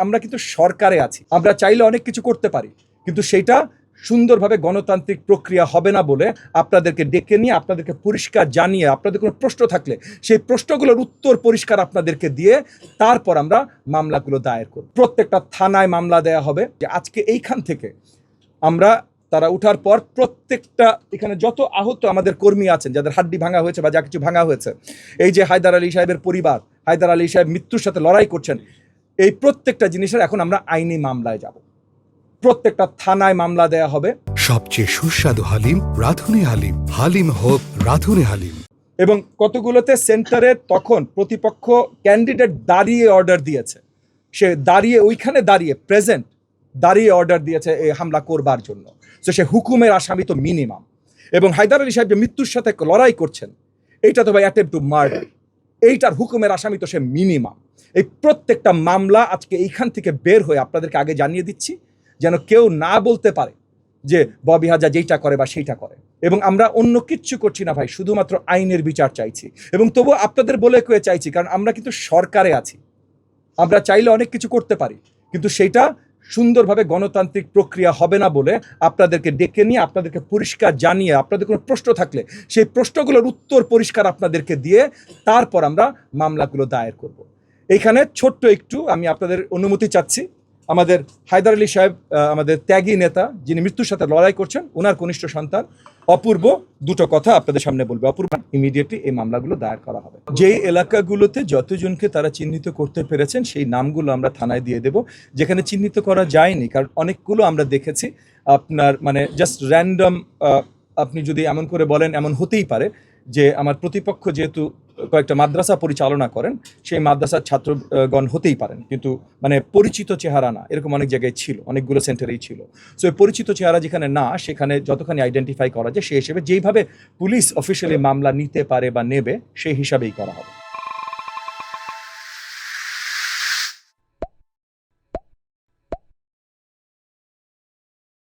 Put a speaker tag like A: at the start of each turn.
A: আমরা কিন্তু সরকারে আছি, আমরা চাইলে অনেক কিছু করতে পারি, কিন্তু সেটা সুন্দরভাবে গণতান্ত্রিক প্রক্রিয়া হবে না বলে আপনাদেরকে ডেকে নিয়ে আপনাদেরকে পরিষ্কার জানিয়ে আপনাদের কোনো প্রশ্ন থাকলে সেই প্রশ্নগুলোর উত্তর পরিষ্কার আপনাদেরকে দিয়ে তারপর আমরা মামলাগুলো দায়ের করব। প্রত্যেকটা থানায় মামলা দেয়া হবে যে আজকে এইখান থেকে আমরা তারা উঠার পর প্রত্যেকটা এখানে যত আহত আমাদের কর্মী আছেন যাদের হাড্ডি ভাঙা হয়েছে বা যা কিছু ভাঙা হয়েছে, এই যে হায়দার আলী সাহেবের পরিবার, হায়দার আলী সাহেব মৃত্যুর সাথে লড়াই করছেন, এই প্রত্যেকটা জিনিসের এখন আমরা আইনি মামলায় যাব। প্রত্যেকটা থানায় মামলা দেয়া হবে।
B: সবচেয়ে সুস্বাদু হালিম রাঁধুনি হালিম, হালিম হোক রাঁধুনি হালিম।
A: এবং কতগুলোতে সেন্টারে তখন প্রতিপক্ষ ক্যান্ডিডেট দাঁড়িয়ে অর্ডার দিয়েছে, সে দাঁড়িয়ে ওইখানে দাঁড়িয়ে প্রেজেন্ট দাঁড়িয়ে অর্ডার দিয়েছে এই হামলা করবার জন্য। তো সে হুকুমের আসামি তো মিনিমাম। এবং হায়দার আলী সাহেব যে মৃত্যুর সাথে লড়াই করছেন, এইটা তো ভাই অ্যাটেম্প্ট টু মার্ডার, এইটার হুকুমের আসামি তো সে মিনিমাম। এই প্রত্যেকটা মামলা আজকে এইখান থেকে বের হয়ে আপনাদেরকে আগে জানিয়ে দিচ্ছি, যেন কেউ না বলতে পারে যে ববি হাজা যেইটা করে বা সেইটা করে। এবং আমরা অন্য কিচ্ছু করছি না ভাই, শুধুমাত্র আইনের বিচার চাইছি। এবং তবু আপনাদের বলে কয়ে চাইছি, কারণ আমরা কিন্তু সরকারে আছি, আমরা চাইলে অনেক কিছু করতে পারি, কিন্তু সেইটা সুন্দরভাবে গণতান্ত্রিক প্রক্রিয়া হবে না বলে আপনাদেরকে ডেকে নিয়ে আপনাদেরকে পরিষ্কার জানিয়ে আপনাদের কোনো প্রশ্ন থাকলে সেই প্রশ্নগুলোর উত্তর পরিষ্কার আপনাদেরকে দিয়ে তারপর আমরা মামলাগুলো দায়ের করব। এইখানে ছোট্ট একটু আমি আপনাদের অনুমতি চাচ্ছি। আমাদের হায়দার আলী সাহেব আমাদের ত্যাগী নেতা, যিনি মৃত্যুর সাথে লড়াই করছেন, ওনার কনিষ্ঠ সন্তান অপূর্ব দুটো কথা আপনাদের সামনে বলবে। অপূর্ব, ইমিডিয়েটলি এই মামলাগুলো দায়ের করা হবে। যেই এলাকাগুলোতে যতজনকে তারা চিহ্নিত করতে পেরেছেন সেই নামগুলো আমরা থানায় দিয়ে দেব। যেখানে চিহ্নিত করা যায়নি, কারণ অনেকগুলো আমরা দেখেছি আপনার মানে জাস্ট র্যান্ডম, আপনি যদি এমন করে বলেন এমন হতেই পারে যে আমার প্রতিপক্ষ যেহেতু কয়েকটা মাদ্রাসা পরিচালনা করেন, সেই মাদ্রাসার ছাত্রগণ হতেই পারেন, কিন্তু মানে পরিচিত চেহারা না, এরকম অনেক জায়গায় ছিল, অনেকগুলো সেন্টারেই ছিল। সো এই পরিচিত চেহারা যেখানে না, সেখানে যতখানি আইডেন্টিফাই করা যায় সেই হিসেবে যেইভাবে পুলিশ অফিসিয়ালি মামলা নিতে পারে বা নেবে সেই হিসাবেই করা হবে।